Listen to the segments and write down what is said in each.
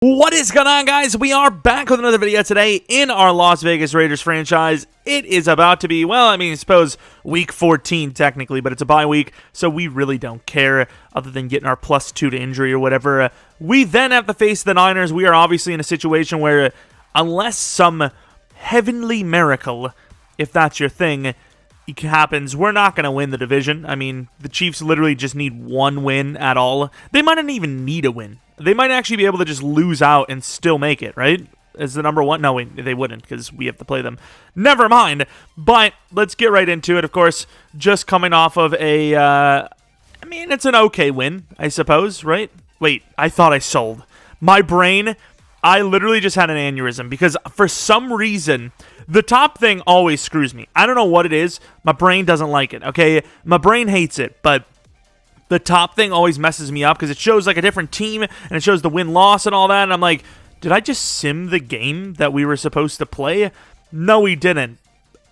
What is going on, guys? We are back with another video today in our Las Vegas Raiders franchise. It is about to be, well, I suppose week 14 technically, but it's a bye week, so we really don't care other than getting our +2 to injury or whatever. We then have to face the Niners. We are obviously in a situation where, unless some heavenly miracle, if that's your thing, happens, we're not going to win the division. I mean, the Chiefs literally just need one win at all. They might not even need a win. They might actually be able to just lose out and still make it, right? As the number one? No, wait, they wouldn't because we have to play them. Never mind. But let's get right into it. Of course, just coming off of a, it's an okay win, I suppose, right? Wait, I thought I sold. My brain, I literally just had an aneurysm because for some reason, the top thing always screws me. I don't know what it is. My brain doesn't like it, okay? My brain hates it, but the top thing always messes me up because it shows like a different team and it shows the win-loss and all that. And I'm like, did I just sim the game that we were supposed to play? No, we didn't.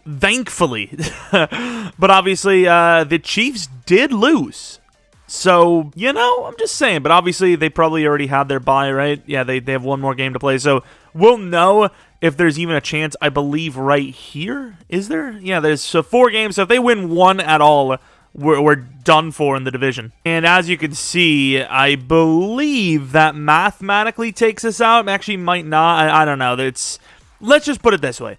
Thankfully. But obviously, the Chiefs did lose. So, I'm just saying. But obviously, they probably already had their bye, right? Yeah, they have one more game to play. So, we'll know if there's even a chance, I believe, right here. Is there? Yeah, there's 4 games. So, if they win one at all, we're done for in the division. And as you can see, I believe that mathematically takes us out. Actually, might not. I don't know. Let's just put it this way.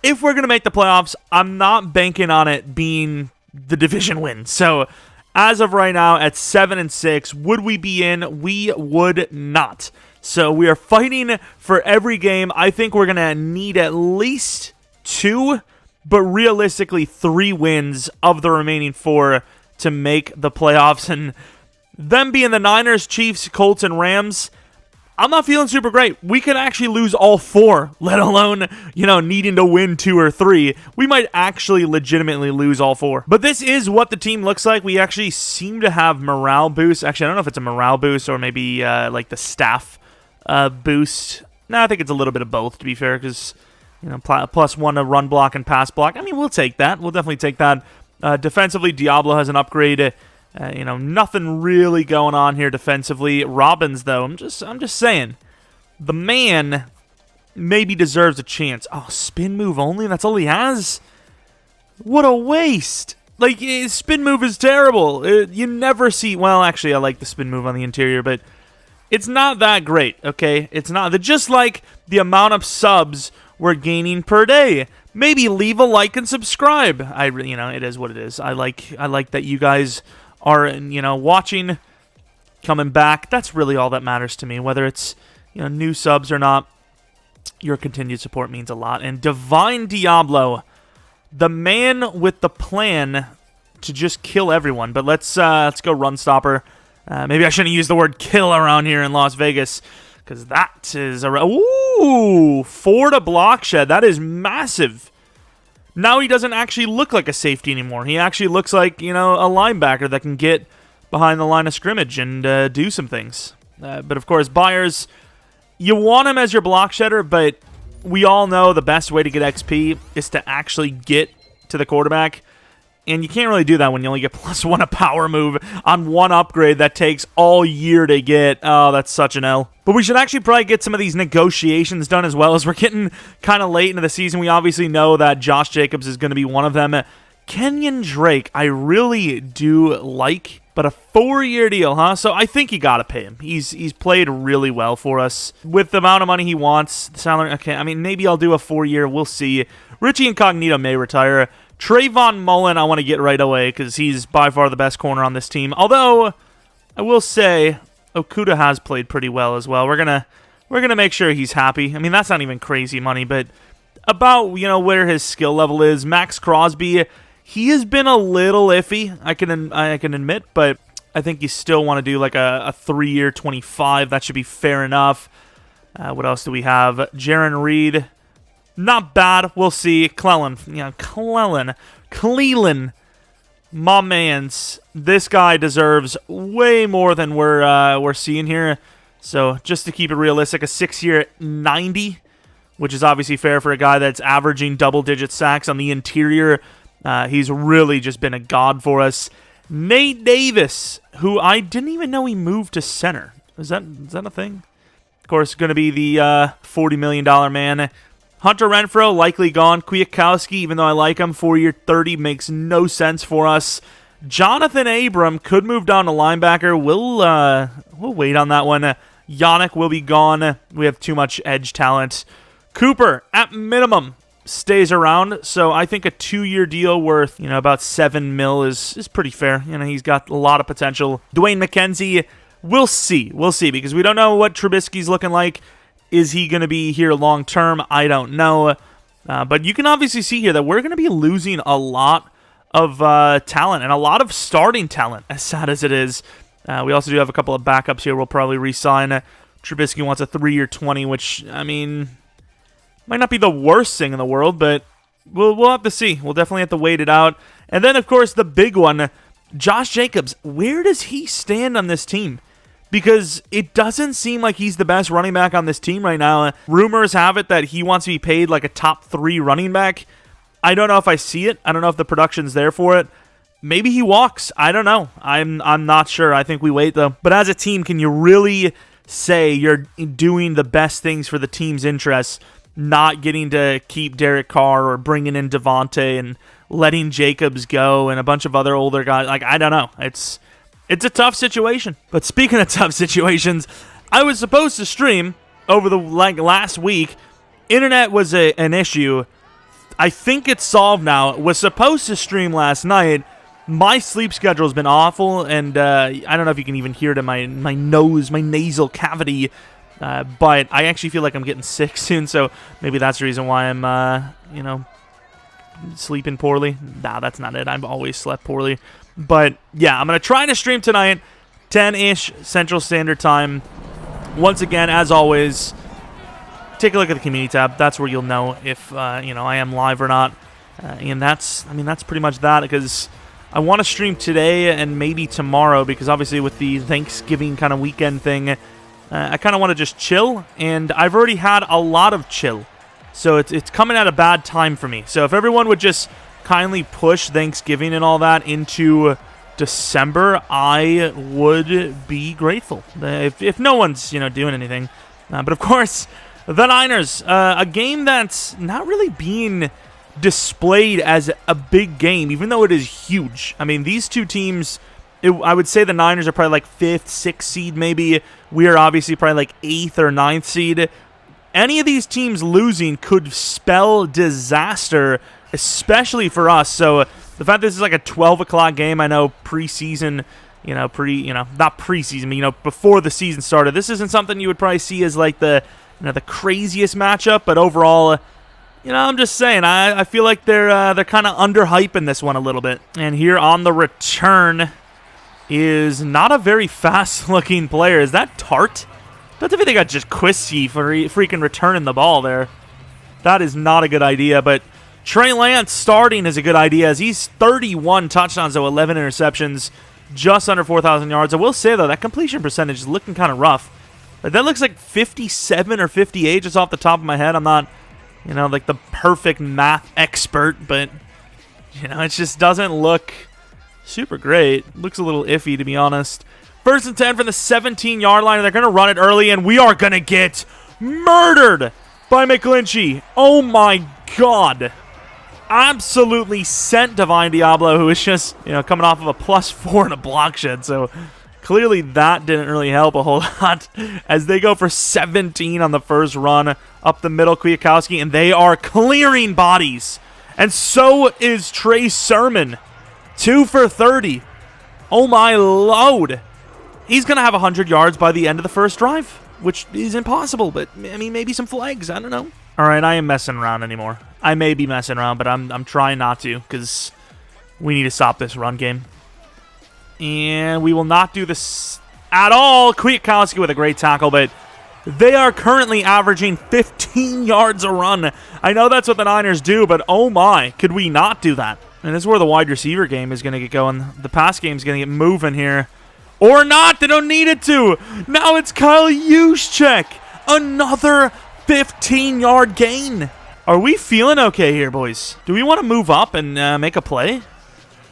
If we're going to make the playoffs, I'm not banking on it being the division win. So, as of right now, at 7-6, would we be in? We would not. So, we are fighting for every game. I think we're going to need at least 2, but realistically 3 wins of the remaining 4 to make the playoffs. And them being the Niners, Chiefs, Colts, and Rams, I'm not feeling super great. We could actually lose all 4, let alone, needing to win 2 or 3. We might actually legitimately lose all 4. But this is what the team looks like. We actually seem to have morale boost. Actually, I don't know if it's a morale boost or maybe like the staff boost. No, I think it's a little bit of both, to be fair, because +1 to run block and pass block. We'll take that. We'll definitely take that. Defensively, Diablo has an upgrade. Nothing really going on here defensively. Robbins, though, I'm just saying, the man maybe deserves a chance. Oh, spin move only? That's all he has? What a waste. Like, his spin move is terrible. You never see... Well, actually, I like the spin move on the interior, but it's not that great, okay? It's not. Just like the amount of subs we're gaining per day. Maybe leave a like and subscribe. It is what it is. I like that you guys are, watching, coming back. That's really all that matters to me. Whether it's, new subs or not, your continued support means a lot. And Divine Diablo, the man with the plan to just kill everyone. But let's go run stopper. Maybe I shouldn't use the word kill around here in Las Vegas, because that is ooh, 4 to block shed. That is massive. Now he doesn't actually look like a safety anymore. He actually looks like, a linebacker that can get behind the line of scrimmage and do some things. But of course, Byers, you want him as your block shedder, but we all know the best way to get XP is to actually get to the quarterback. And you can't really do that when you only get +1 a power move on 1 upgrade that takes all year to get. Oh, that's such an L. But we should actually probably get some of these negotiations done as well, as we're getting kind of late into the season. We obviously know that Josh Jacobs is going to be one of them. Kenyon Drake, I really do like, but a 4-year deal, huh? So I think you got to pay him. He's played really well for us. With the amount of money he wants, the salary, okay, maybe I'll do a 4-year. We'll see. Richie Incognito may retire. Trayvon Mullen, I want to get right away because he's by far the best corner on this team. Although, I will say, Okuda has played pretty well as well. We're gonna make sure he's happy. That's not even crazy money, but about where his skill level is. Max Crosby, he has been a little iffy. I can admit, but I think you still want to do like a 3-year 25. That should be fair enough. What else do we have? Jaron Reed. Not bad. We'll see. Cleland. My mans. This guy deserves way more than we're seeing here. So, just to keep it realistic, a 6-year 90, which is obviously fair for a guy that's averaging double-digit sacks on the interior. He's really just been a god for us. Nate Davis, who I didn't even know he moved to center. Is that a thing? Of course, going to be the $40 million man. Hunter Renfrow, likely gone. Kwiatkowski, even though I like him, 4-year, $30 makes no sense for us. Jonathan Abram could move down to linebacker. We'll wait on that one. Yannick will be gone. We have too much edge talent. Cooper, at minimum, stays around. So I think a 2-year deal worth, about $7 million is pretty fair. He's got a lot of potential. Dwayne McKenzie, we'll see. We'll see, because we don't know what Trubisky's looking like. Is he going to be here long term? I don't know. But you can obviously see here that we're going to be losing a lot of talent and a lot of starting talent, as sad as it is. We also do have a couple of backups here we'll probably re-sign. Trubisky wants a 3-year, $20, which, might not be the worst thing in the world, but we'll have to see. We'll definitely have to wait it out. And then, of course, the big one, Josh Jacobs. Where does he stand on this team? Because it doesn't seem like he's the best running back on this team right now. Rumors have it that he wants to be paid like a top 3 running back. I don't know if I see it. I don't know if the production's there for it. Maybe he walks. I don't know. I'm not sure. I think we wait, though. But as a team, can you really say you're doing the best things for the team's interests, not getting to keep Derek Carr or bringing in Devontae and letting Jacobs go and a bunch of other older guys? Like, I don't know. It's a tough situation. But speaking of tough situations, I was supposed to stream over the last week. Internet was an issue. I think it's solved now. Was supposed to stream last night. My sleep schedule has been awful, and I don't know if you can even hear it in my nose, my nasal cavity. But I actually feel like I'm getting sick soon, so maybe that's the reason why I'm, sleeping poorly. Nah, that's not it. I've always slept poorly. But, yeah, I'm going to try to stream tonight, 10-ish Central Standard Time. Once again, as always, take a look at the community tab. That's where you'll know if, I am live or not. And that's pretty much that, because I want to stream today and maybe tomorrow, because obviously with the Thanksgiving kind of weekend thing, I kind of want to just chill, and I've already had a lot of chill. So it's coming at a bad time for me. So if everyone would just kindly push Thanksgiving and all that into December, I would be grateful. If no one's, doing anything. But of course, the Niners, a game that's not really being displayed as a big game, even though it is huge. I mean, these two teams, I would say the Niners are probably like 5th, 6th seed maybe. We are obviously probably like 8th or 9th seed. Any of these teams losing could spell disaster, especially for us. So the fact this is like a 12 o'clock game, I know preseason, not preseason, but before the season started, this isn't something you would probably see as like the craziest matchup. But overall, I'm just saying, I feel like they're kind of underhyping this one a little bit. And here on the return is not a very fast-looking player. Is that Tart? Don't think they got just Quissy for freaking returning the ball there. That is not a good idea, but Trey Lance starting is a good idea, as he's 31 touchdowns, so 11 interceptions, just under 4,000 yards. I will say, though, that completion percentage is looking kind of rough. That looks like 57 or 58 just off the top of my head. I'm not, like the perfect math expert, but, it just doesn't look super great. Looks a little iffy, to be honest. 1st and 10 from the 17-yard line. They're going to run it early, and we are going to get murdered by McGlinchey. Oh, my God. Absolutely sent Divine Diablo, who is just, coming off of a +4 and a block shed. So clearly that didn't really help a whole lot, as they go for 17 on the first run up the middle. Kwiatkowski, and they are clearing bodies. And so is Trey Sermon. 2 for 30. Oh, my Lord. He's going to have 100 yards by the end of the first drive, which is impossible, but, maybe some flags. I don't know. All right, I am messing around anymore. I may be messing around, but I'm trying not to, because we need to stop this run game. And we will not do this at all. Kwiatkowski with a great tackle, but they are currently averaging 15 yards a run. I know that's what the Niners do, but oh my, could we not do that? And this is where the wide receiver game is going to get going. The pass game is going to get moving here. Or not, they don't need it to. Now it's Kyle Juszczyk. Another 15-yard gain. Are we feeling okay here, boys? Do we want to move up and make a play?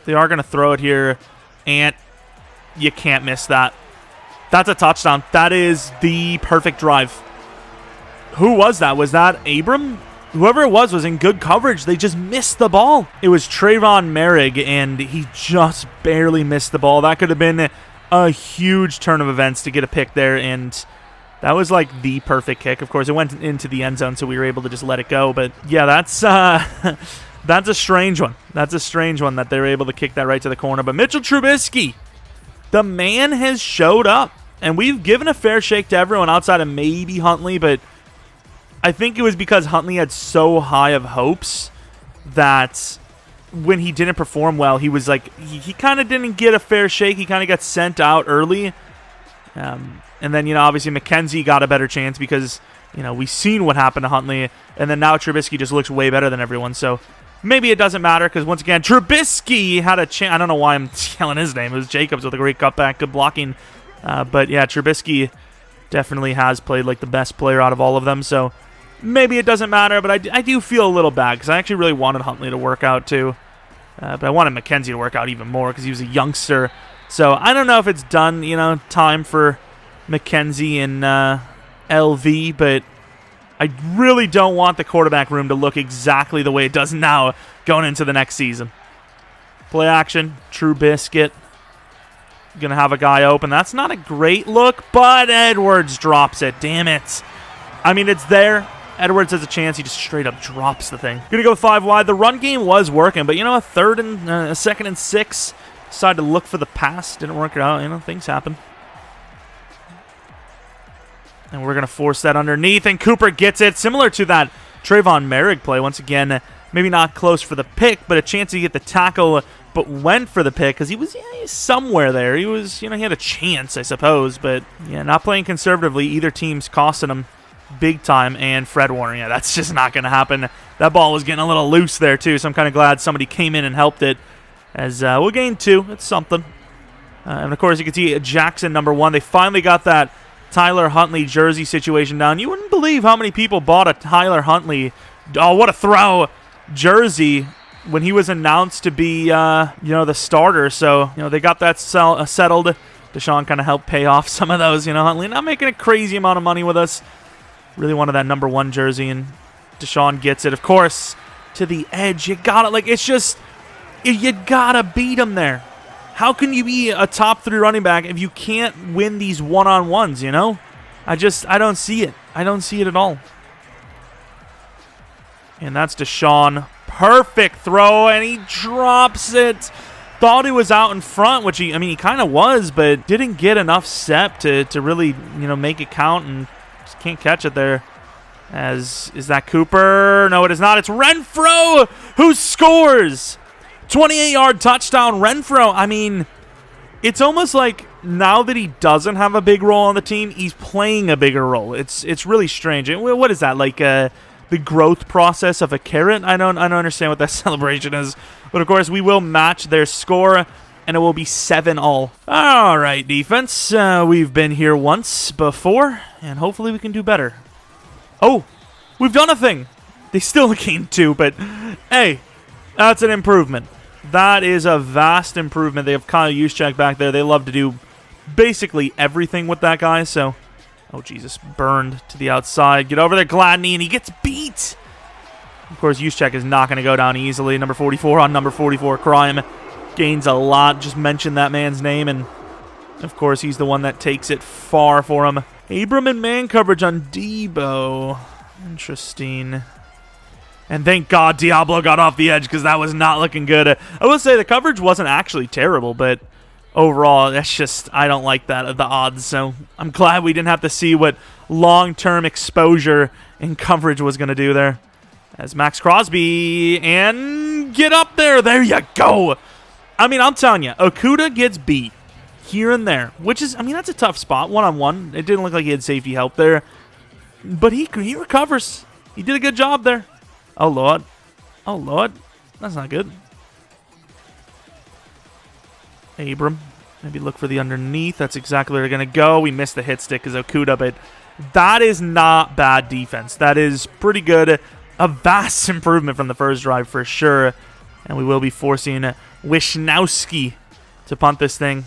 They are going to throw it here, and you can't miss that. That's a touchdown. That is the perfect drive. Who was that? Was that Abram? Whoever it was in good coverage. They just missed the ball. It was Jeromepkr, and he just barely missed the ball. That could have been a huge turn of events to get a pick there, and that was like the perfect kick. Of course, it went into the end zone, so we were able to just let it go. But yeah, that's that's a strange one. That's a strange one that they were able to kick that right to the corner. But Mitchell Trubisky, the man has showed up, and we've given a fair shake to everyone outside of maybe Huntley, but I think it was because Huntley had so high of hopes that when he didn't perform well, he was like, he kind of didn't get a fair shake. He kind of got sent out early. And then, obviously McKenzie got a better chance because, we've seen what happened to Huntley. And then now Trubisky just looks way better than everyone. So maybe it doesn't matter because, once again, Trubisky had a chance. I don't know why I'm yelling his name. It was Jacobs with a great cutback, good blocking. But, yeah, Trubisky definitely has played like the best player out of all of them. So maybe it doesn't matter, but I do feel a little bad because I actually really wanted Huntley to work out too. But I wanted McKenzie to work out even more because he was a youngster. So I don't know if it's done, time for McKenzie and LV, but I really don't want the quarterback room to look exactly the way it does now going into the next season. Play action, Trubisky. Going to have a guy open. That's not a great look, but Edwards drops it. Damn it. I mean, it's there. Edwards has a chance. He just straight up drops the thing. Going to go 5 wide. The run game was working, but, a second and 6. Decided to look for the pass. Didn't work out. Things happen. And we're going to force that underneath, and Cooper gets it. Similar to that Jeromepkr play. Once again, maybe not close for the pick, but a chance to get the tackle, but went for the pick because he was somewhere there. He was, he had a chance, I suppose, but, not playing conservatively. Either team's costing him big time, and Fred Warner, that's just not going to happen. That ball was getting a little loose there, too, so I'm kind of glad somebody came in and helped it, as we'll gain 2. It's something. And, of course, you can see Jackson, number 1. They finally got that Tyler Huntley jersey situation down. You wouldn't believe how many people bought a Tyler Huntley, oh, what a throw, jersey when he was announced to be, the starter. So, they got that settled. Desean kind of helped pay off some of those, Huntley not making a crazy amount of money with us. Really wanted that number 1 jersey, and Desean gets it. Of course, to the edge. You got it. It's just, you got to beat him there. How can you be a top 3 running back if you can't win these one-on-ones, I don't see it. I don't see it at all. And that's Desean. Perfect throw, and he drops it. Thought he was out in front, which he kind of was, but didn't get enough sep to really, make it count, and just can't catch it there. Is that Cooper? No, it is not. It's Renfro who scores. 28-yard touchdown, Renfro. It's almost like now that he doesn't have a big role on the team, he's playing a bigger role. It's really strange. What is that, like the growth process of a carrot? I don't understand what that celebration is. But, of course, we will match their score, and it will be 7-all. All right, defense. We've been here once before, and hopefully we can do better. Oh, we've done a thing. They still gained 2, but, hey, that's an improvement. That is a vast improvement. They have Kyle Juszczyk back there. They love to do basically everything with that guy. So, oh, Jesus, burned to the outside. Get over there, Gladney, and he gets beat. Of course, Juszczyk is not going to go down easily. Number 44 on number 44. Crime gains a lot. Just mention that man's name, and, of course, he's the one that takes it far for him. Abram and man coverage on Debo. Interesting. And thank God Diablo got off the edge because that was not looking good. I will say the coverage wasn't actually terrible, but overall, that's just, I don't like that, the odds. So I'm glad we didn't have to see what long-term exposure and coverage was going to do there. As Max Crosby, and get up there. There you go. I'm telling you, Okudah gets beat here and there, which is, that's a tough spot, one-on-one. It didn't look like he had safety help there, but he recovers. He did a good job there. Oh, Lord. Oh, Lord. That's not good. Abram. Maybe look for the underneath. That's exactly where they're going to go. We missed the hit stick because Okudah, but that is not bad defense. That is pretty good. A vast improvement from the first drive for sure. And we will be forcing Wisnowski to punt this thing.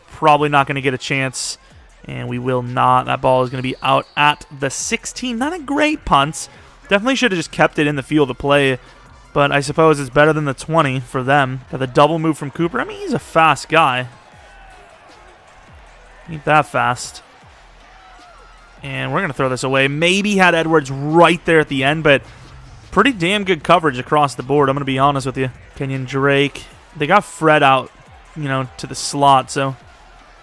Probably not going to get a chance. And we will not. That ball is going to be out at the 16. Not a great punt. Definitely should have just kept it in the field of play. But I suppose it's better than the 20 for them. Got the double move from Cooper. I mean, he's a fast guy. Ain't that fast. And we're going to throw this away. Maybe had Edwards right there at the end, but pretty damn good coverage across the board. I'm going to be honest with you. Kenyon Drake. They got Fred out, you know, to the slot, so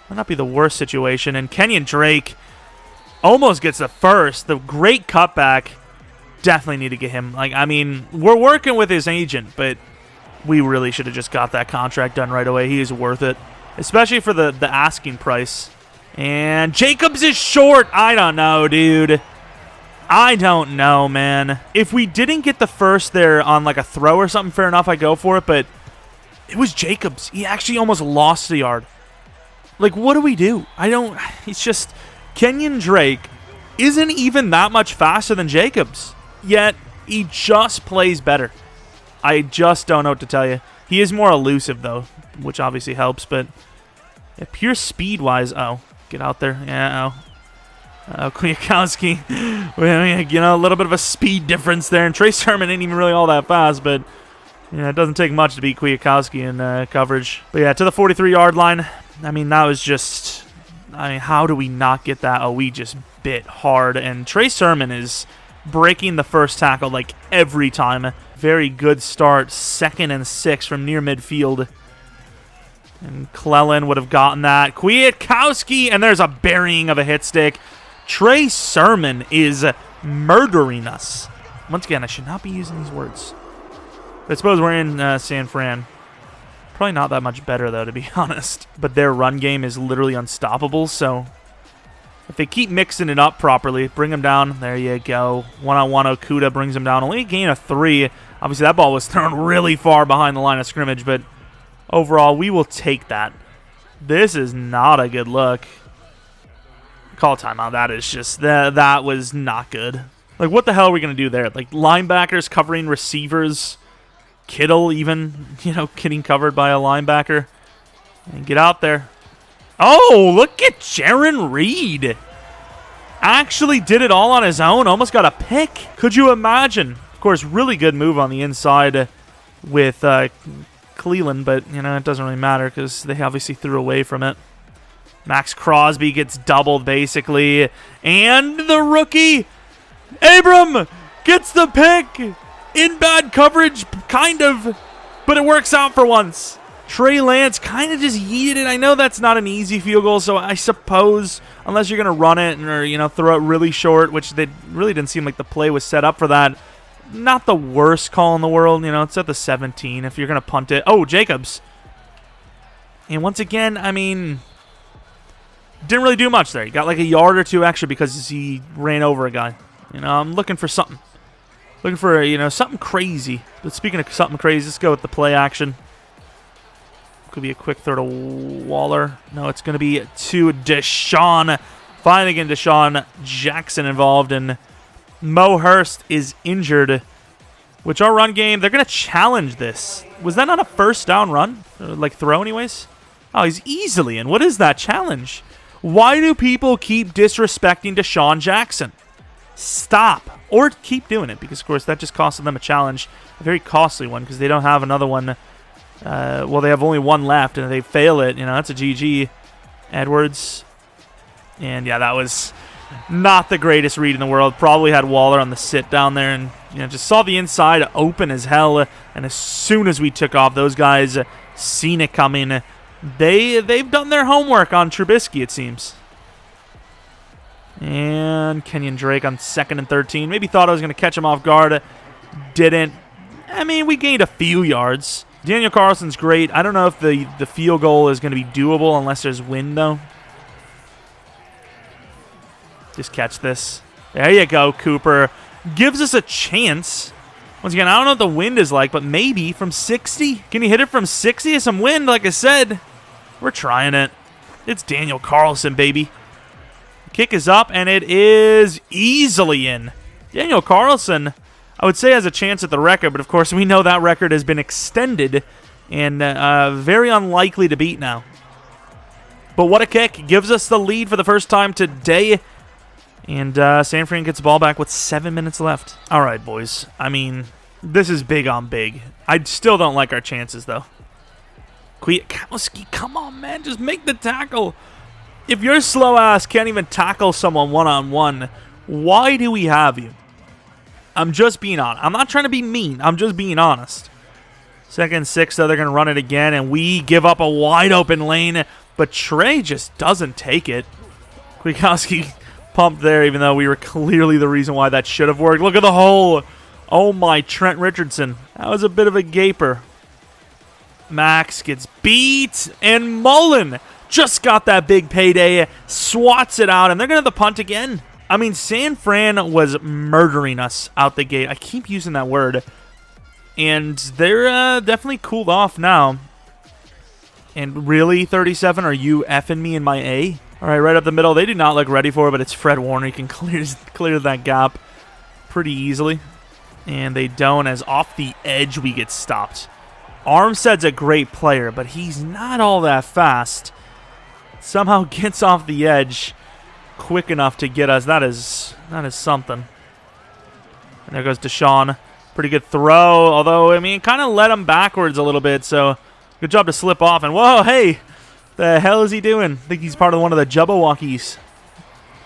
might not be the worst situation. And Kenyon Drake almost gets the first. The great cutback. Definitely need to get him. Like, I mean, we're working with his agent, but we really should have just got that contract done right away. He is worth it, especially for the asking price. And Jacobs is short. I don't know, dude. I don't know, man. If we didn't get the first there on like a throw or something, fair enough, I go for it. But it was Jacobs. He actually almost lost the yard. Like, what do we do? I don't. It's just Kenyon Drake isn't even that much faster than Jacobs. Yet he just plays better. I just don't know what to tell you. He is more elusive, though, which obviously helps. But yeah, pure speed-wise, oh. Get out there. Yeah, Kwiatkowski. You know, a little bit of a speed difference there. And Trey Sermon ain't even really all that fast, but you know, it doesn't take much to beat Kwiatkowski in coverage. But yeah, to the 43-yard line. I mean, that was just... I mean, how do we not get that? Oh, we just bit hard. And Trey Sermon is breaking the first tackle like every time. Very good start. 2nd and 6 from near midfield. And Clellan would have gotten that. Kwiatkowski, and there's a burying of a hit stick. Trey Sermon is murdering us. Once again, I should not be using these words. I suppose we're in San Fran. Probably not that much better, though, to be honest. But their run game is literally unstoppable, so if they keep mixing it up properly, bring them down. There you go. One-on-one Okuda brings them down. Only a gain of 3. Obviously, that ball was thrown really far behind the line of scrimmage, but overall, we will take that. This is not a good look. Call timeout. That is just... That was not good. Like, what the hell are we going to do there? Like, linebackers covering receivers. Kittle even, you know, getting covered by a linebacker. And get out there. Oh, look at Jaron Reed. Actually did it all on his own. Almost got a pick. Could you imagine? Of course, really good move on the inside with Cleveland, but, you know, it doesn't really matter because they obviously threw away from it. Max Crosby gets doubled, basically. And the rookie, Abram, gets the pick. In bad coverage, kind of, but it works out for once. Trey Lance kind of just yeeted it. I know that's not an easy field goal, so I suppose, unless you're going to run it or, you know, throw it really short, which they really didn't seem like the play was set up for that, not the worst call in the world. You know, it's at the 17 if you're going to punt it. Oh, Jacobs. And once again, I mean, didn't really do much there. He got like a yard or two extra because he ran over a guy. You know, I'm looking for something. Looking for, you know, something crazy. But speaking of something crazy, let's go with the play action. Could be a quick throw to Waller. No, it's going to be to Desean. Finally getting Desean Jackson involved. And Mo Hurst is injured. Which our run game, they're going to challenge this. Was that not a first down run? Like throw anyways? Oh, he's easily in. What is that challenge? Why do people keep disrespecting Desean Jackson? Stop. Or keep doing it, because, of course, that just costed them a challenge. A very costly one, because they don't have another one. Well, they have only one left, and if they fail it, you know, that's a GG. Edwards. And, yeah, that was not the greatest read in the world. Probably had Waller on the sit down there, and, you know, just saw the inside open as hell. And as soon as we took off, those guys seen it coming. They've done their homework on Trubisky, it seems. And Kenyon Drake on 2nd and 13. Maybe thought I was going to catch him off guard. Didn't. I mean, we gained a few yards. Daniel Carlson's great. I don't know if the field goal is going to be doable unless there's wind, though. Just catch this. There you go, Cooper. Gives us a chance. Once again, I don't know what the wind is like, but maybe from 60. Can you hit it from 60? Some wind, like I said. We're trying it. It's Daniel Carlson, baby. Kick is up, and it is easily in. Daniel Carlson, I would say, has a chance at the record, but of course we know that record has been extended and very unlikely to beat now. But what a kick. Gives us the lead for the first time today. And San Fran gets the ball back with 7 minutes left. All right, boys. I mean, this is big on big. I still don't like our chances, though. Kwiatkowski, come on, man. Just make the tackle. If your slow ass can't even tackle someone one-on-one, why do we have you? I'm just being honest. I'm not trying to be mean. I'm just being honest. 2nd and 6, though. They're going to run it again, and we give up a wide-open lane. But Trey just doesn't take it. Kwiatkowski pumped there, even though we were clearly the reason why that should have worked. Look at the hole. Oh, my, Trent Richardson. That was a bit of a gaper. Max gets beat, and Mullen just got that big payday, swats it out, and they're going to have the punt again. I mean, San Fran was murdering us out the gate. I keep using that word. And they're definitely cooled off now. And really, 37, are you effing me in my A? All right, right up the middle. They do not look ready for it, but it's Fred Warner. He can clear that gap pretty easily. And they don't, as off the edge we get stopped. Armstead's a great player, but he's not all that fast. Somehow gets off the edge quick enough to get us. That is something. And there goes Desean. Pretty good throw, although, I mean, kind of led him backwards a little bit, so good job to slip off. And, whoa, hey, the hell is he doing? I think he's part of one of the Jabberwockies.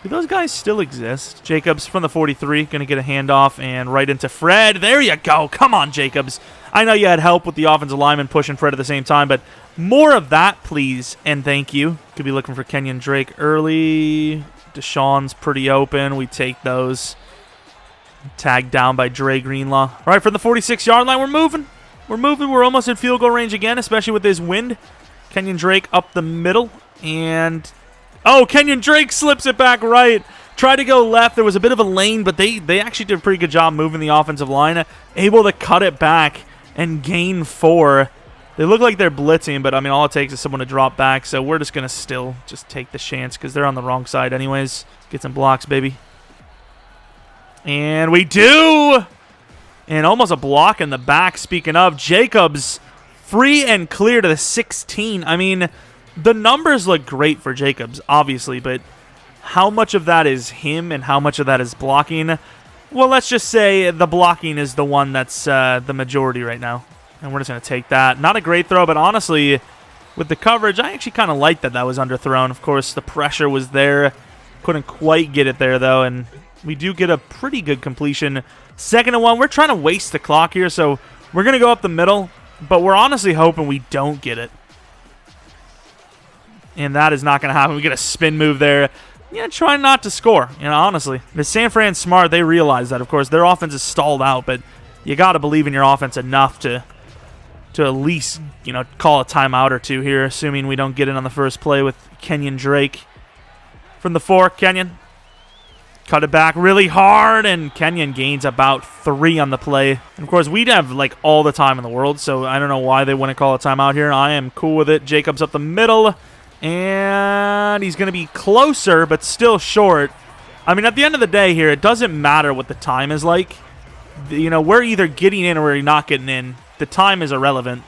Do those guys still exist? Jacobs from the 43, going to get a handoff and right into Fred. There you go. Come on, Jacobs. I know you had help with the offensive lineman pushing Fred at the same time, but more of that, please, and thank you. Could be looking for Kenyon Drake early. Deshaun's pretty open. We take those. Tagged down by Dre Greenlaw. All right, from the 46-yard line, we're moving. We're moving. We're almost in field goal range again, especially with this wind. Kenyon Drake up the middle, and oh, Kenyon Drake slips it back right. Tried to go left. There was a bit of a lane, but they actually did a pretty good job moving the offensive line, able to cut it back and gain 4. They look like they're blitzing, but I mean, all it takes is someone to drop back, so we're just going to still just take the chance because they're on the wrong side anyways. Get some blocks, baby. And we do! And almost a block in the back. Speaking of, Jacobs free and clear to the 16. I mean, the numbers look great for Jacobs, obviously, but how much of that is him and how much of that is blocking? Well, let's just say the blocking is the one that's the majority right now. And we're just going to take that. Not a great throw, but honestly, with the coverage, I actually kind of liked that was underthrown. Of course, the pressure was there. Couldn't quite get it there, though, and we do get a pretty good completion. 2nd and 1. We're trying to waste the clock here, so we're going to go up the middle, but we're honestly hoping we don't get it. And that is not going to happen. We get a spin move there. Yeah, try not to score, honestly. The San Fran smart, they realize that, of course. Their offense is stalled out, but you got to believe in your offense enough to at least, call a timeout or two here, assuming we don't get in on the first play with Kenyon Drake. From the 4, Kenyon. Cut it back really hard, and Kenyon gains about 3 on the play. And, of course, we'd have, all the time in the world, so I don't know why they wouldn't call a timeout here. I am cool with it. Jacobs up the middle, and he's going to be closer, but still short. I mean, at the end of the day here, it doesn't matter what the time is like. We're either getting in or we're not getting in. The time is irrelevant.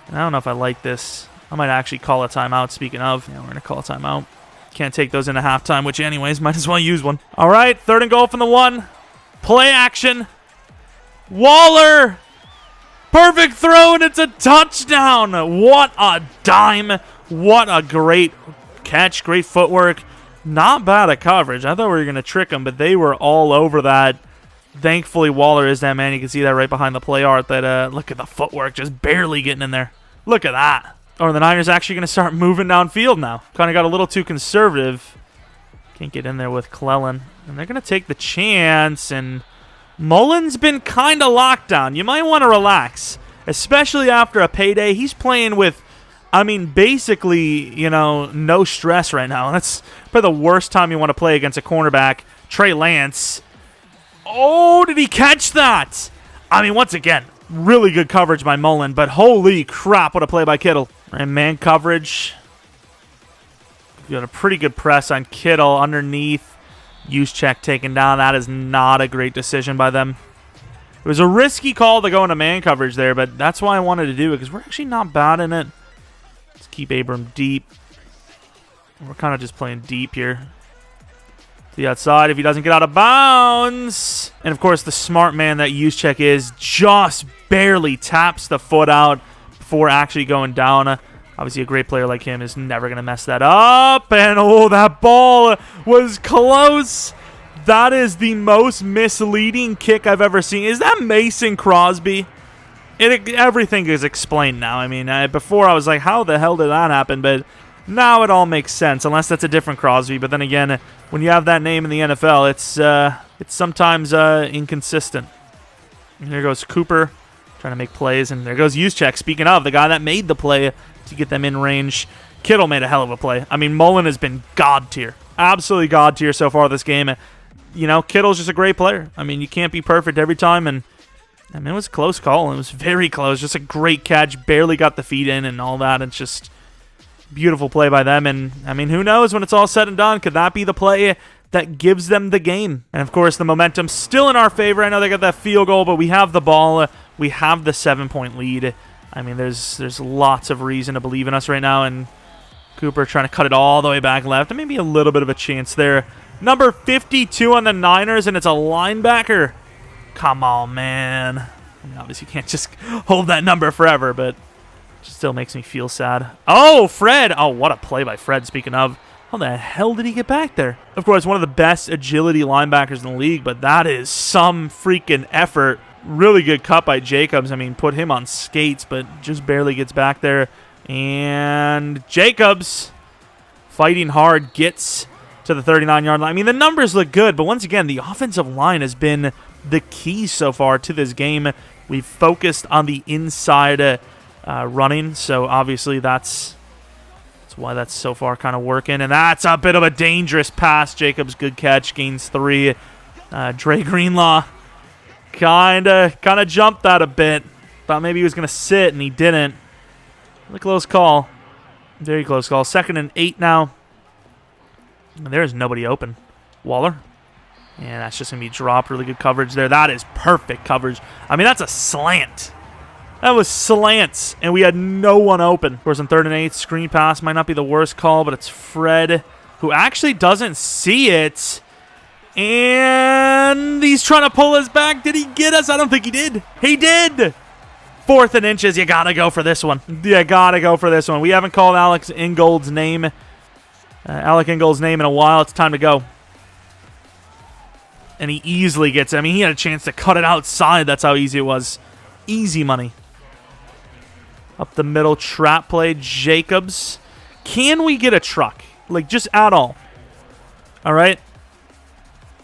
And I don't know if I like this. I might actually call a timeout, speaking of. Yeah, we're going to call a timeout. Can't take those into halftime, which anyways, might as well use one. All right, 3rd and goal from the 1. Play action. Waller. Perfect throw, and it's a touchdown. What a dime. What a great catch. Great footwork. Not bad at coverage. I thought we were going to trick them, but they were all over that. Thankfully, Waller is that man. You can see that right behind the play art. That look at the footwork, just barely getting in there. Look at that. Or the Niners actually going to start moving downfield now. Kind of got a little too conservative. Can't get in there with Clellan. And they're going to take the chance. And Mullen's been kind of locked down. You might want to relax. Especially after a payday. He's playing with, basically, no stress right now. That's probably the worst time you want to play against a cornerback. Trey Lance. Oh, did he catch that? Once again, really good coverage by Mullen, but holy crap, what a play by Kittle. And man coverage. You got a pretty good press on Kittle underneath. Use check taken down. That is not a great decision by them. It was a risky call to go into man coverage there, but that's why I wanted to do it, because we're actually not bad in it. Let's keep Abram deep. We're kind of just playing deep here. To the outside if he doesn't get out of bounds. And, of course, the smart man that Juszczyk is just barely taps the foot out before actually going down. Obviously, a great player like him is never going to mess that up. And, oh, that ball was close. That is the most misleading kick I've ever seen. Is that Mason Crosby? Everything is explained now. I mean, before I was like, how the hell did that happen? But now it all makes sense, unless that's a different Crosby. But then again, when you have that name in the NFL, it's sometimes inconsistent. And here goes Cooper trying to make plays. And there goes Juszczyk, speaking of, the guy that made the play to get them in range. Kittle made a hell of a play. I mean, Mullen has been god tier. Absolutely god tier so far this game. You know, Kittle's just a great player. I mean, you can't be perfect every time. And I mean, it was a close call. It was very close. Just a great catch. Barely got the feet in and all that. It's just beautiful play by them. And, I mean, who knows when it's all said and done? Could that be the play that gives them the game? And, of course, the momentum's still in our favor. I know they got that field goal, but we have the ball. We have the 7-point lead. I mean, there's lots of reason to believe in us right now. And Cooper trying to cut it all the way back left. And maybe a little bit of a chance there. Number 52 on the Niners, and it's a linebacker. Come on, man. I mean, obviously, you can't just hold that number forever, but it still makes me feel sad. Oh, Fred. Oh, what a play by Fred, speaking of. How the hell did he get back there? Of course, one of the best agility linebackers in the league, but that is some freaking effort. Really good cut by Jacobs. I mean, put him on skates, but just barely gets back there. And Jacobs, fighting hard, gets to the 39-yard line. I mean, the numbers look good, but once again, the offensive line has been the key so far to this game. We've focused on the inside running, so obviously that's why that's so far kind of working. And that's a bit of a dangerous pass. Jacobs, good catch, gains 3. Dre Greenlaw kind of jumped that a bit. Thought maybe he was going to sit, and he didn't. A close call. Very close call. 2nd and 8 now. And there's nobody open. Waller. And that's just going to be dropped. Really good coverage there. That is perfect coverage. I mean, that's a slant. That was slants, and we had no one open. Of course, on 3rd and 8, screen pass might not be the worst call, but it's Fred who actually doesn't see it. And he's trying to pull us back. Did he get us? I don't think he did. He did. 4th and inches. You got to go for this one. You got to go for this one. We haven't called Alec Ingold's name in a while. It's time to go. And he easily gets it. I mean, he had a chance to cut it outside. That's how easy it was. Easy money. Up the middle, trap play, Jacobs. Can we get a truck? Like, just at all. All right.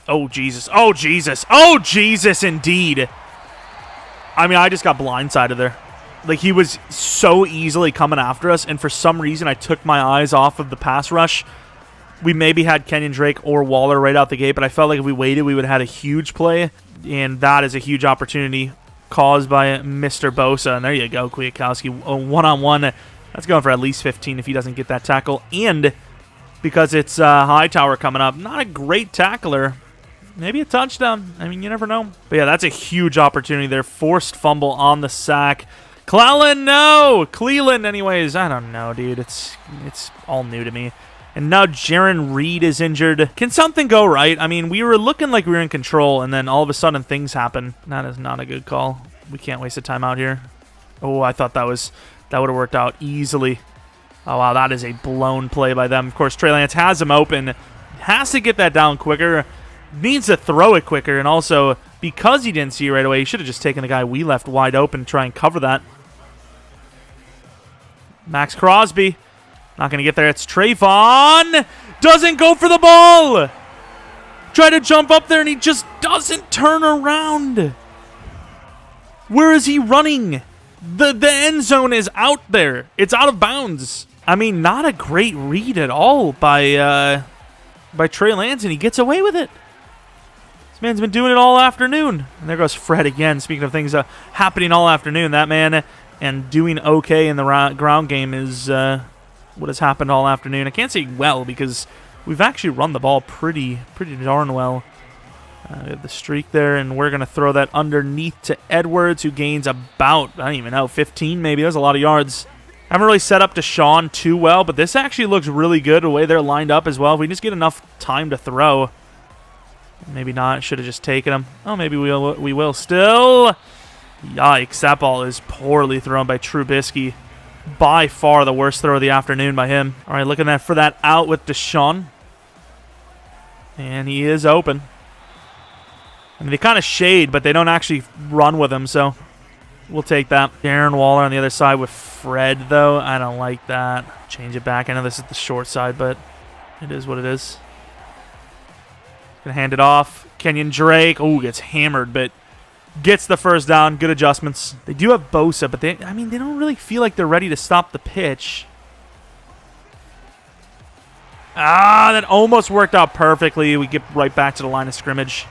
Oh, Jesus. Oh, Jesus. Oh, Jesus, indeed. I mean, I just got blindsided there. Like, he was so easily coming after us, and for some reason, I took my eyes off of the pass rush. We maybe had Kenyon Drake or Waller right out the gate, but I felt like if we waited, we would have had a huge play, and that is a huge opportunity caused by Mr. Bosa. And there you go, Kwiatkowski, one-on-one. That's going for at least 15 if he doesn't get that tackle. And because it's Hightower coming up, not a great tackler. Maybe a touchdown. I mean, you never know. But yeah, that's a huge opportunity there. Forced fumble on the sack. Cleland, no! Cleveland, anyways. I don't know, dude. It's all new to me. And now Jaron Reed is injured. Can something go right? I mean, we were looking like we were in control, and then all of a sudden things happen. That is not a good call. We can't waste a timeout here. Oh, I thought that would have worked out easily. Oh, wow, that is a blown play by them. Of course, Trey Lance has him open. Has to get that down quicker. Needs to throw it quicker. And also, because he didn't see it right away, he should have just taken the guy we left wide open and try and cover that. Max Crosby. Not going to get there. It's Trayvon. Doesn't go for the ball. Try to jump up there, and he just doesn't turn around. Where is he running? The end zone is out there. It's out of bounds. I mean, not a great read at all by Trey Lance, and he gets away with it. This man's been doing it all afternoon. And there goes Fred again. Speaking of things happening all afternoon, that man and doing okay in the ground game is what has happened all afternoon. I can't say well because we've actually run the ball pretty darn well. We have the streak there, and we're going to throw that underneath to Edwards, who gains about, I don't even know, 15 maybe. That's a lot of yards. Haven't really set up Desean too well, but this actually looks really good the way they're lined up as well. If we just get enough time to throw. Maybe not. Should have just taken him. Oh, maybe we will still. Yikes. That ball is poorly thrown by Trubisky. By far the worst throw of the afternoon by him. All right, looking for that out with Desean. And he is open. I mean, they kind of shade, but they don't actually run with him, so we'll take that. Darren Waller on the other side with Fred, though. I don't like that. Change it back. I know this is the short side, but it is what it is. Gonna hand it off. Kenyon Drake. Oh, gets hammered, but gets the first down. Good adjustments. They do have Bosa, but they don't really feel like they're ready to stop the pitch. Ah, that almost worked out perfectly. We get right back to the line of scrimmage.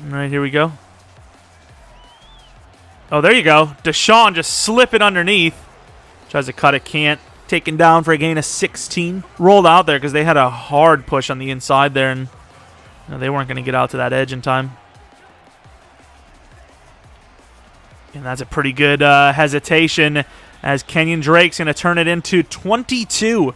All right, here we go. Oh, there you go. Desean just slip it underneath. Tries to cut it, can't. Taken down for a gain of 16. Rolled out there because they had a hard push on the inside there, and they weren't going to get out to that edge in time. And that's a pretty good hesitation as Kenyon Drake's going to turn it into 22.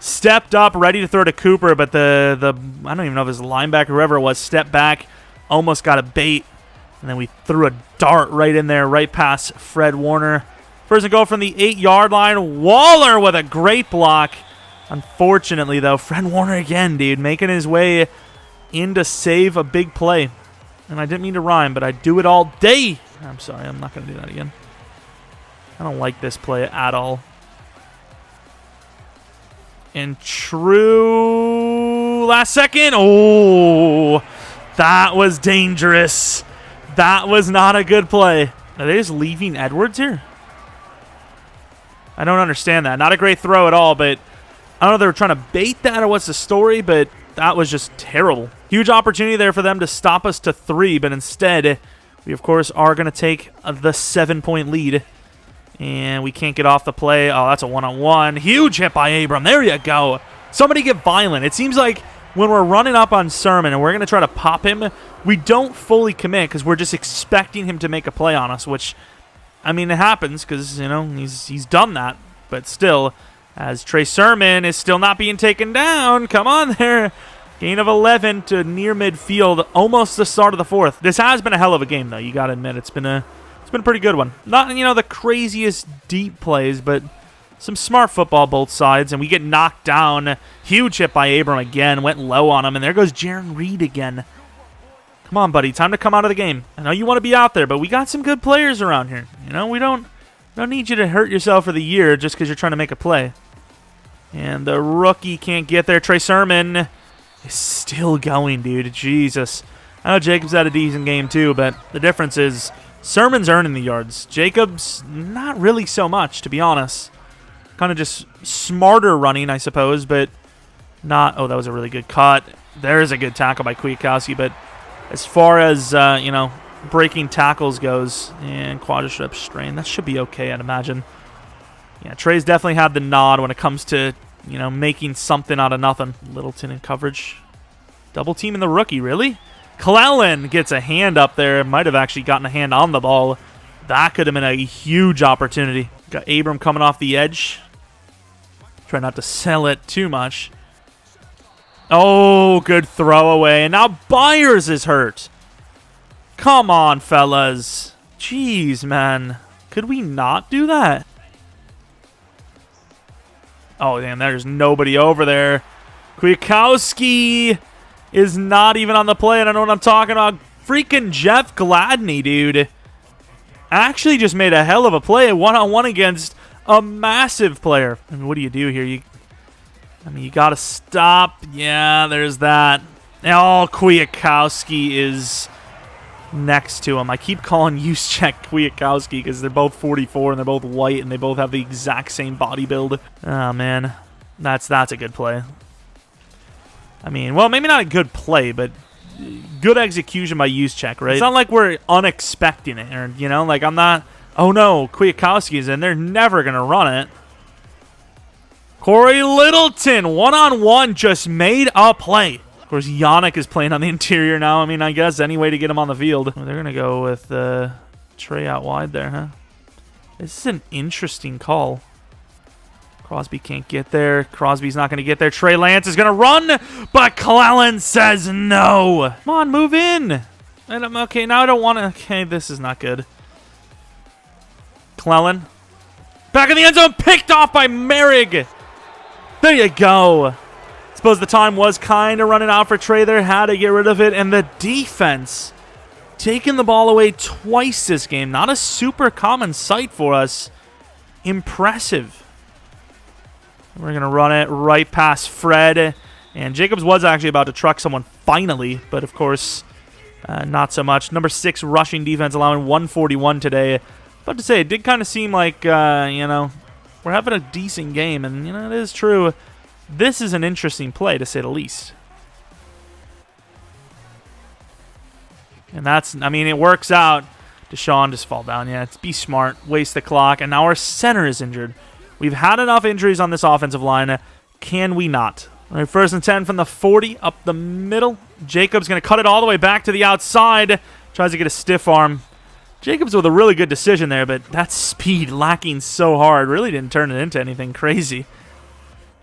Stepped up, ready to throw to Cooper, but the I don't even know if it was the linebacker, whoever it was, stepped back, almost got a bait, and then we threw a dart right in there, right past Fred Warner. First and goal from the 8-yard line. Waller with a great block. Unfortunately, though, Fred Warner again, dude, making his way in to save a big play. And I didn't mean to rhyme, but I do it all day. I'm sorry, I'm not going to do that again. I don't like this play at all. And true last second. Oh, that was dangerous. That was not a good play. Are they just leaving Edwards here? I don't understand that. Not a great throw at all, but I don't know if they were trying to bait that or what's the story, but that was just terrible. Huge opportunity there for them to stop us to 3, but instead, we, of course, are going to take the 7-point lead. And we can't get off the play. Oh, that's a one-on-one. Huge hit by Abram. There you go. Somebody get violent. It seems like when we're running up on Sermon and we're going to try to pop him, we don't fully commit because we're just expecting him to make a play on us, which, I mean, it happens because, you know, he's done that. But still, as Trey Sermon is still not being taken down. Come on there. Gain of 11 to near midfield, almost the start of the 4th. This has been a hell of a game, though. You got to admit, it's been a pretty good one. Not, you know, the craziest deep plays, but some smart football both sides, and we get knocked down. Huge hit by Abram again. Went low on him, and there goes Jaron Reed again. Come on, buddy. Time to come out of the game. I know you want to be out there, but we got some good players around here. You know, we don't need you to hurt yourself for the year just because you're trying to make a play. And the rookie can't get there. Trey Sermon is still going, dude. Jesus. I know Jacobs had a decent game too, but the difference is Sermon's earning the yards. Jacobs, not really so much, to be honest. Kind of just smarter running, I suppose, but not... Oh, that was a really good cut. There's a good tackle by Kwiatkowski, but as far as, you know, breaking tackles goes, and quadricep strain, that should be okay, I'd imagine. Yeah, Trey's definitely had the nod when it comes to, you know, making something out of nothing. Littleton in coverage. Double teaming the rookie, really? Clellan gets a hand up there. Might have actually gotten a hand on the ball. That could have been a huge opportunity. Got Abram coming off the edge. Try not to sell it too much. Oh, good throwaway. And now Byers is hurt. Come on, fellas. Jeez, man. Could we not do that? Oh, damn, there's nobody over there. Kwiatkowski is not even on the play. I don't know what I'm talking about. Freaking Jeff Gladney, dude. Actually just made a hell of a play one-on-one against a massive player. I mean, what do you do here? You got to stop. Yeah, there's that. Oh, Kwiatkowski is next to him. I keep calling Juszczyk Kwiatkowski because they're both 44 and they're both white and they both have the exact same body build. Oh, man. That's a good play. I mean, well, maybe not a good play, but good execution by Juszczyk, right? It's not like we're unexpecting it, or, you know, like I'm not, oh no, Kwiatkowski's in, they're never going to run it. Corey Littleton, one-on-one, just made a play. Of course, Yannick is playing on the interior now. I mean, I guess any way to get him on the field. Well, they're going to go with Trey out wide there, huh? This is an interesting call. Crosby can't get there. Crosby's not going to get there. Trey Lance is going to run, but Clellan says no. Come on, move in. And I'm okay. Now I don't want to. Okay, this is not good. Clellan. Back in the end zone. Picked off by Merrig. There you go. Suppose the time was kind of running out for Trey there. Had to get rid of it. And the defense taking the ball away twice this game. Not a super common sight for us. Impressive. We're going to run it right past Fred. And Jacobs was actually about to truck someone finally. But, of course, not so much. Number 6 rushing defense, allowing 141 today. But to say, it did kind of seem like, we're having a decent game. And, it is true. This is an interesting play, to say the least. And that's, it works out. Desean just fall down. Yeah, be smart. Waste the clock. And now our center is injured. We've had enough injuries on this offensive line. Can we not? All right, 1st and 10 from the 40 up the middle. Jacobs going to cut it all the way back to the outside. Tries to get a stiff arm. Jacobs with a really good decision there, but that speed lacking so hard really didn't turn it into anything crazy.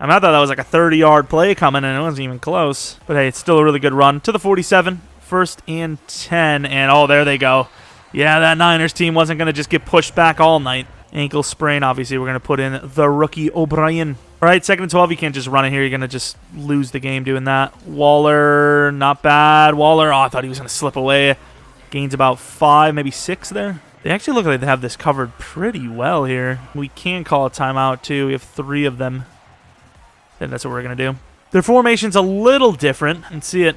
I thought that was like a 30-yard play coming, and it wasn't even close. But, hey, it's still a really good run. To the 47, 1st and 10, and, oh, there they go. Yeah, that Niners team wasn't going to just get pushed back all night. Ankle sprain, obviously, we're going to put in the rookie O'Brien. All right, 2nd and 12, you can't just run it here. You're going to just lose the game doing that. Waller, not bad. Waller, I thought he was going to slip away. Gains about 5, maybe 6 there. They actually look like they have this covered pretty well here. We can call a timeout, too. We have 3 of them. And that's what we're going to do. Their formation's a little different. And see it.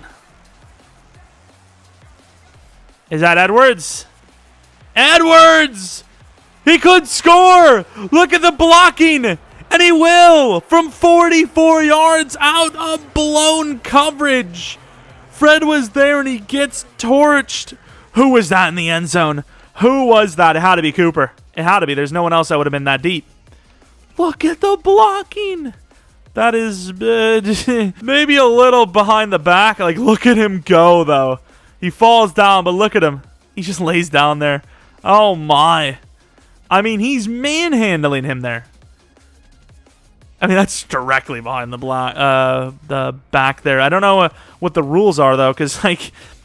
Is that Edwards? Edwards! He could score! Look at the blocking! And he will! From 44 yards out of blown coverage. Fred was there and he gets torched. Who was that in the end zone? Who was that? It had to be Cooper. It had to be. There's no one else that would have been that deep. Look at the blocking! That is maybe a little behind the back. Like, look at him go, though. He falls down, but look at him. He just lays down there. Oh, my. He's manhandling him there. That's directly behind the back there. I don't know what the rules are, though, because,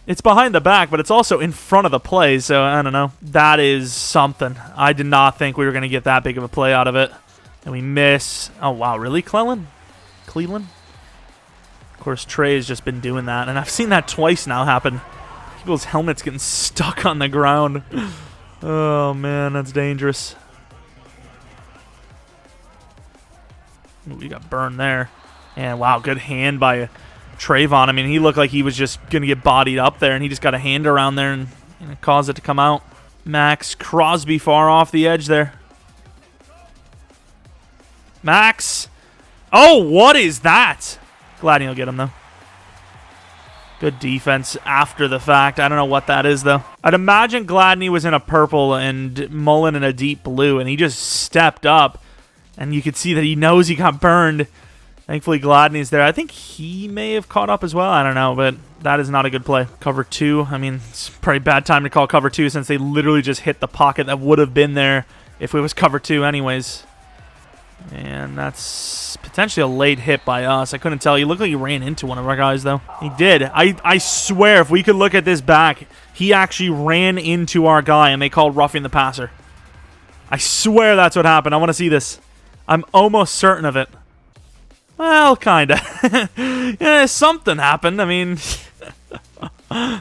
it's behind the back, but it's also in front of the play, so I don't know. That is something. I did not think we were going to get that big of a play out of it. And we miss. Oh, wow, really, Cleveland? Of course, Trey has just been doing that, and I've seen that twice now happen. People's helmets getting stuck on the ground. Oh, man, that's dangerous. Ooh, we got burned there. And, wow, good hand by Trayvon. He looked like he was just going to get bodied up there, and he just got a hand around there and caused it to come out. Max Crosby far off the edge there. Max. Oh, what is that? Glad he'll get him, though. Good defense after the fact. I don't know what that is, though. I'd imagine Gladney was in a purple and Mullen in a deep blue, and he just stepped up, and you could see that he knows he got burned. Thankfully, Gladney's there. I think he may have caught up as well. I don't know, but that is not a good play. Cover 2. It's probably a bad time to call cover 2 since they literally just hit the pocket that would have been there if it was cover 2 anyways. And that's potentially a late hit by us. I couldn't tell. He looked like he ran into one of our guys, though. He did. I swear, if we could look at this back, he actually ran into our guy, and they called roughing the passer. I swear that's what happened. I want to see this. I'm almost certain of it. Well, kind of. Yeah, something happened.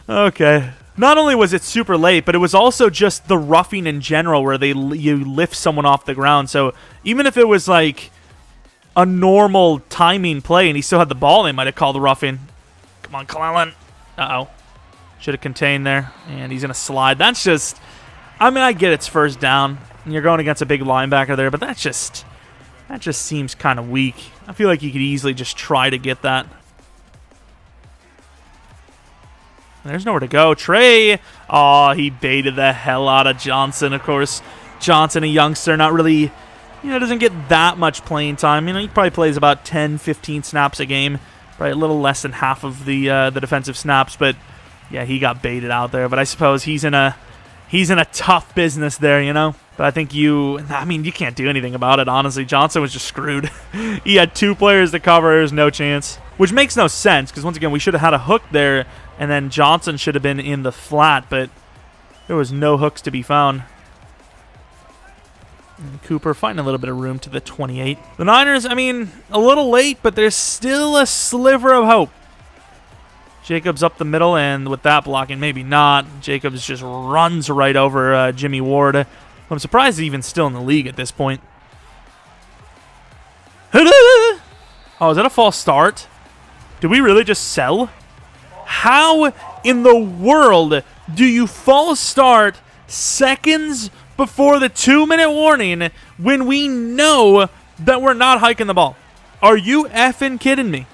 Okay. Not only was it super late, but it was also just the roughing in general where you lift someone off the ground. So even if it was like a normal timing play and he still had the ball, they might have called the roughing. Come on, Clellan. Uh-oh. Should have contained there. And he's going to slide. That's just... I get it's 1st down. And you're going against a big linebacker there, but that just seems kind of weak. I feel like you could easily just try to get that. There's nowhere to go. Trey. Oh, he baited the hell out of Johnson. Of course, Johnson, a youngster, not really, doesn't get that much playing time. He probably plays about 10, 15 snaps a game. Probably a little less than half of the defensive snaps. But, yeah, he got baited out there. But I suppose he's in a He's in a tough business there, you know? But I think you can't do anything about it, honestly. Johnson was just screwed. He had 2 players to cover. There's no chance. Which makes no sense, because once again, we should have had a hook there, and then Johnson should have been in the flat, but there was no hooks to be found. And Cooper finding a little bit of room to the 28. The Niners, I mean, a little late, but there's still a sliver of hope. Jacobs up the middle, and with that blocking, maybe not. Jacobs just runs right over Jimmy Ward. I'm surprised he's even still in the league at this point. Oh, is that a false start? Did we really just sell? How in the world do you false start seconds before the 2-minute warning when we know that we're not hiking the ball? Are you effing kidding me?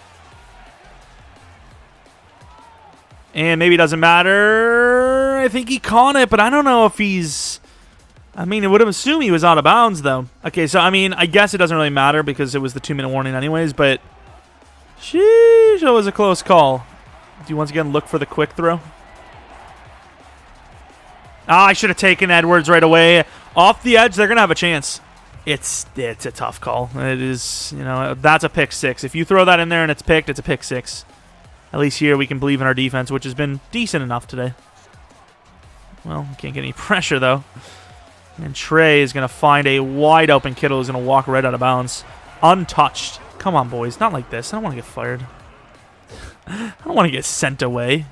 And maybe it doesn't matter. I think he caught it, but I don't know if he's... I mean, it would have assumed he was out of bounds, though. Okay, so, I mean, I guess it doesn't really matter because it was the 2-minute warning anyways, but... Sheesh, that was a close call. Do you once again look for the quick throw? Ah, I should have taken Edwards right away. Off the edge, they're going to have a chance. It's a tough call. It is, you know, that's a pick 6. If you throw that in there and it's picked, it's a pick 6. At least here we can believe in our defense, which has been decent enough today. Well, can't get any pressure, though. And Trey is going to find a wide open Kittle who's going to walk right out of bounds. Untouched. Come on, boys. Not like this. I don't want to get fired. I don't want to get sent away.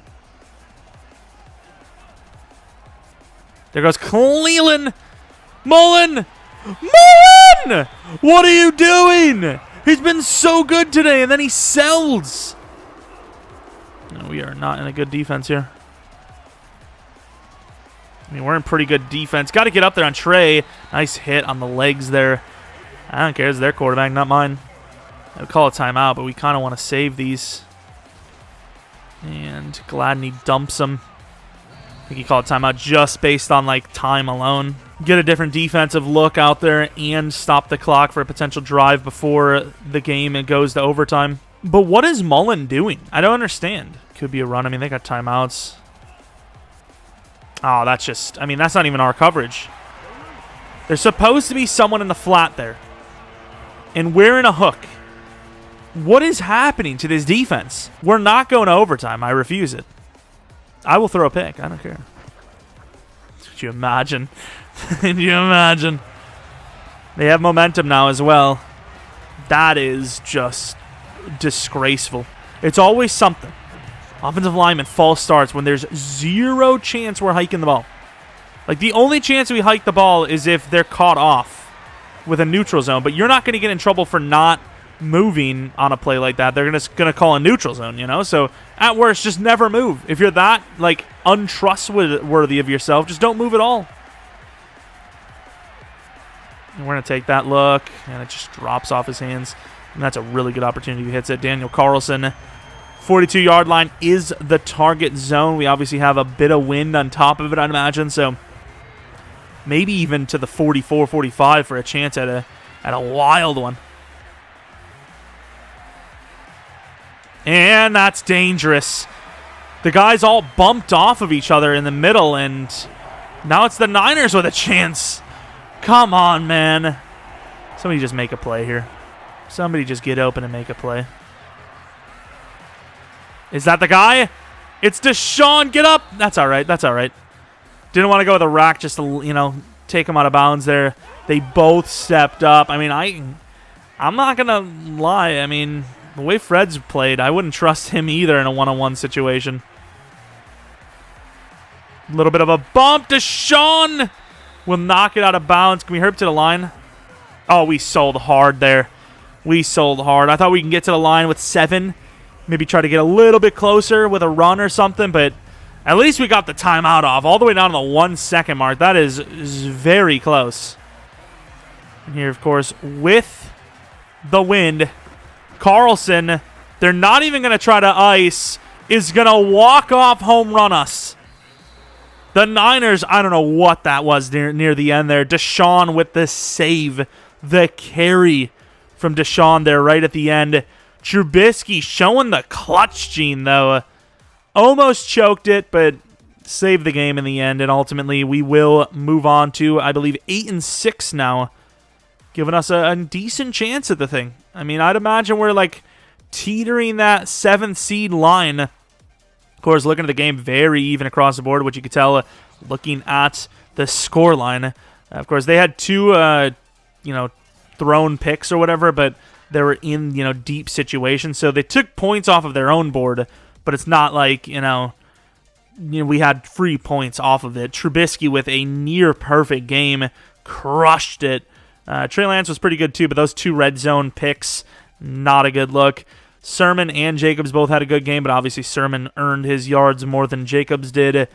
There goes Cleveland. Mullen! Mullen! What are you doing? He's been so good today, and then he sells. No, we are not in a good defense here. I mean, we're in pretty good defense. Got to get up there on Trey. Nice hit on the legs there. I don't care. It's their quarterback, not mine. I would call a timeout, but we kind of want to save these. And Gladney dumps him. I think he called a timeout just based on, like, time alone. Get a different defensive look out there and stop the clock for a potential drive before the game and goes to overtime. But what is Mullen doing? I don't understand. Could be a run. I mean, they got timeouts. Oh, that's just... I mean, that's not even our coverage. There's supposed to be someone in the flat there. And we're in a hook. What is happening to this defense? We're not going to overtime. I refuse it. I will throw a pick. I don't care. Could you imagine? Can you imagine? They have momentum now as well. That is just disgraceful. It's always something. Offensive lineman false starts when there's zero chance we're hiking the ball. Like, the only chance we hike the ball is if they're caught off with a neutral zone, but you're not going to get in trouble for not moving on a play like that. They're just going to call a neutral zone, you know? So, at worst, just never move. If you're that, like, untrustworthy of yourself, just don't move at all. And we're going to take that look, and it just drops off his hands. And that's a really good opportunity. He hits it. Daniel Carlson, 42-yard line is the target zone. We obviously have a bit of wind on top of it, I'd imagine. So maybe even to the 44, 45 for a chance at a wild one. And that's dangerous. The guys all bumped off of each other in the middle, and now it's the Niners with a chance. Come on, man. Somebody just make a play here. Somebody just get open and make a play. Is that the guy? It's Desean. Get up. That's all right. That's all right. Didn't want to go with a rack just to, you know, take him out of bounds there. They both stepped up. I mean, I'm not going to lie. I mean, the way Fred's played, I wouldn't trust him either in a one-on-one situation. A little bit of a bump. Desean will knock it out of bounds. Can we hurry up to the line? Oh, we sold hard there. We sold hard. I thought we can get to the line with 7. Maybe try to get a little bit closer with a run or something, but at least we got the timeout off all the way down to the 1 second mark. That is very close. And here, of course, with the wind, Carlson, they're not even going to try to ice, is going to walk off home run us. The Niners, I don't know what that was near the end there. Desean with the save, the carry from Desean there right at the end. Trubisky showing the clutch gene, though. Almost choked it, but save the game in the end, and ultimately we will move on to, I believe, 8-6 now, giving us a decent chance at the thing. I mean, I'd imagine we're like teetering that 7th seed line. Of course, looking at the game, very even across the board, which you could tell looking at the score line. Of course, they had 2, thrown picks or whatever, but they were in, deep situations. So they took points off of their own board, but it's not like, we had free points off of it. Trubisky with a near-perfect game, crushed it. Trey Lance was pretty good too, but those 2 red zone picks, not a good look. Sermon and Jacobs both had a good game, but obviously Sermon earned his yards more than Jacobs did.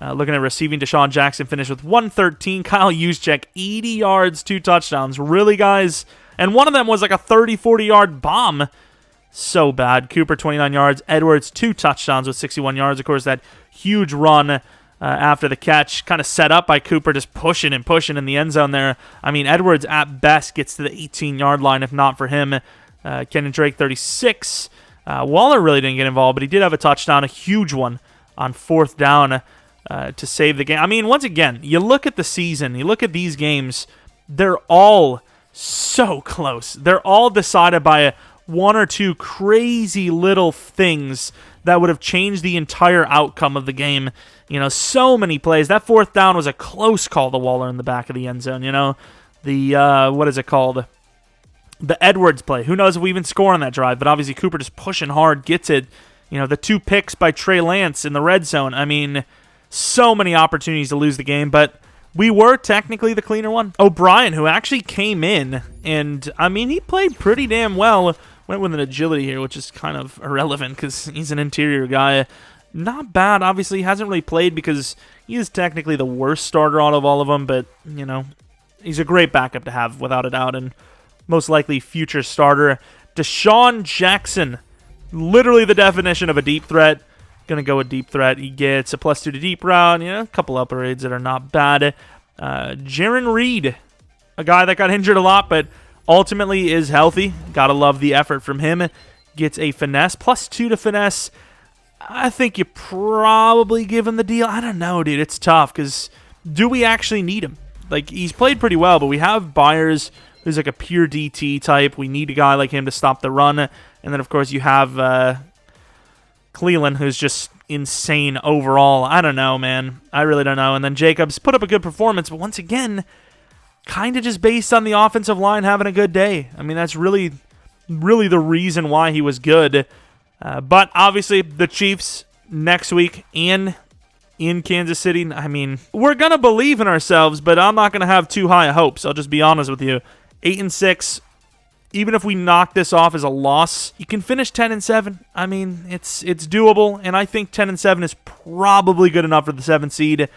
Looking at receiving, Desean Jackson finished with 113. Kyle Juszczyk, 80 yards, 2 touchdowns. Really, guys? And one of them was like a 30, 40-yard bomb. So bad. Cooper, 29 yards. Edwards, 2 touchdowns with 61 yards. Of course, that huge run after the catch, kind of set up by Cooper, just pushing and pushing in the end zone there. I mean, Edwards, at best, gets to the 18-yard line, if not for him. Kenyon Drake, 36. Waller really didn't get involved, but he did have a touchdown, a huge one on 4th down to save the game. I mean, once again, you look at the season, you look at these games, they're all so close. They're all decided by 1 or 2 crazy little things that would have changed the entire outcome of the game. So many plays. That 4th down was a close call to Waller in the back of the end zone. The, what is it called? The Edwards play. Who knows if we even score on that drive, but obviously Cooper just pushing hard, gets it. The 2 picks by Trey Lance in the red zone. I mean, so many opportunities to lose the game, but we were technically the cleaner one. O'Brien, who actually came in, and, I mean, he played pretty damn well. Went with an agility here, which is kind of irrelevant because he's an interior guy. Not bad. Obviously, hasn't really played because he is technically the worst starter out of all of them, but, he's a great backup to have, without a doubt, and most likely future starter. Desean Jackson, literally the definition of a deep threat. Gonna go with deep threat. He gets a +2 to deep route, a couple upgrades that are not bad. Jaron Reed, a guy that got injured a lot, but ultimately is healthy. Gotta love the effort from him. Gets a finesse, +2 to finesse. I think you probably give him the deal. I don't know, dude. It's tough because do we actually need him? Like, he's played pretty well, but we have Byers, who's like a pure DT type. We need a guy like him to stop the run. And then, of course, you have Cleveland, who's just insane overall. I don't know, man. I really don't know. And then Jacobs put up a good performance, but once again, kind of just based on the offensive line having a good day. I mean, that's really the reason why he was good. But obviously, the Chiefs next week and in Kansas City, I mean, we're going to believe in ourselves, but I'm not going to have too high hopes. I'll just be honest with you. 8-6, even if we knock this off as a loss, you can finish 10-7. I mean, it's doable, and I think 10-7 is probably good enough for the 7th seed,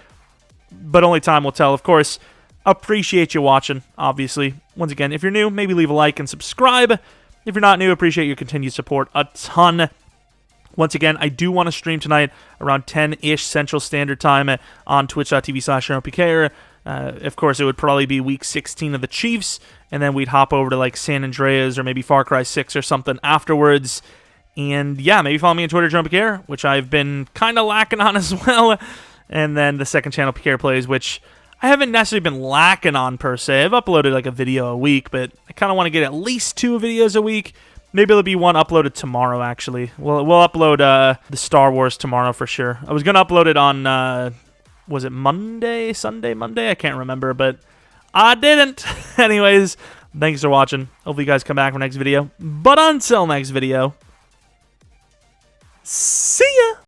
but only time will tell. Of course, appreciate you watching, obviously. Once again, if you're new, maybe leave a like and subscribe. If you're not new, appreciate your continued support a ton. Once again, I do want to stream tonight around 10-ish Central Standard Time on twitch.tv/Jeromepkr. Of course, it would probably be week 16 of the Chiefs, and then we'd hop over to like San Andreas or maybe Far Cry 6 or something afterwards. And yeah, maybe follow me on Twitter, Jeromepkr, which I've been kind of lacking on as well. And then the second channel, Pkr Plays, which I haven't necessarily been lacking on per se. I've uploaded like a video a week, but I kind of want to get at least 2 videos a week. Maybe there'll be one uploaded tomorrow, actually. We'll upload the Star Wars tomorrow for sure. I was going to upload it on, was it Monday? I can't remember, but I didn't. Anyways, thanks for watching. Hopefully you guys come back for next video. But until next video, see ya!